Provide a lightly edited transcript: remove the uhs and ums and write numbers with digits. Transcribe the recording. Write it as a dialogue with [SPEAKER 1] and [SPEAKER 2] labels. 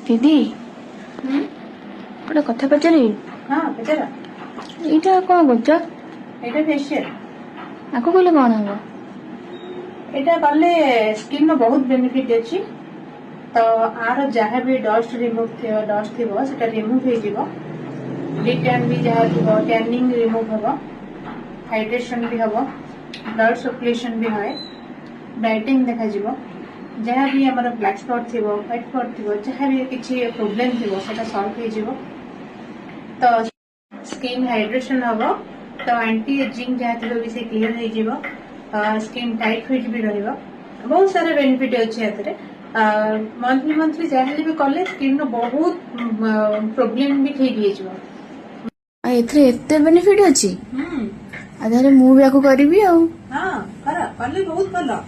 [SPEAKER 1] दीदी गोटे कथा पचारि
[SPEAKER 2] हाँ पचार
[SPEAKER 1] यहाँ कौन कर
[SPEAKER 2] एटा फेशियल
[SPEAKER 1] आपको कहले कौन हम
[SPEAKER 2] एटा कले स्किन नो बहुत बेनिफिट अछि तो आर जहाँ भी डस्ट रिमूव डस्ट थी सेटा रिमूव हो जिवो डिटैन भी जहाँ थी टैनिंग रिमूव हम हाइड्रेशन भी हम ब्लड सर्कुलेशन भी है ब्राइटिंग देखा जिवो जहाँ भी हमारा ब्लैक स्पॉट थी व्हाइट स्पॉट थी जहाँ भी किसी प्रोब्लेम थी सेटा सॉल्व हो जिवो तो स्किन हाइड्रेशन हम तो एंटी एजिंग जहाँ थी भी से क्लियर हो जिवो स्किन टाइट फिट भी रहिबो बहुत सारा बेनिफिट अच्छे मंथली मंथली जहाँ भी कले स्किन नो बहुत प्रोब्लेम भी ठीक हो जिवो
[SPEAKER 1] एथरे एते बेनिफिट अछि आधारे मु भी आको करबी आ
[SPEAKER 2] हाँ कर कले बहुत भलो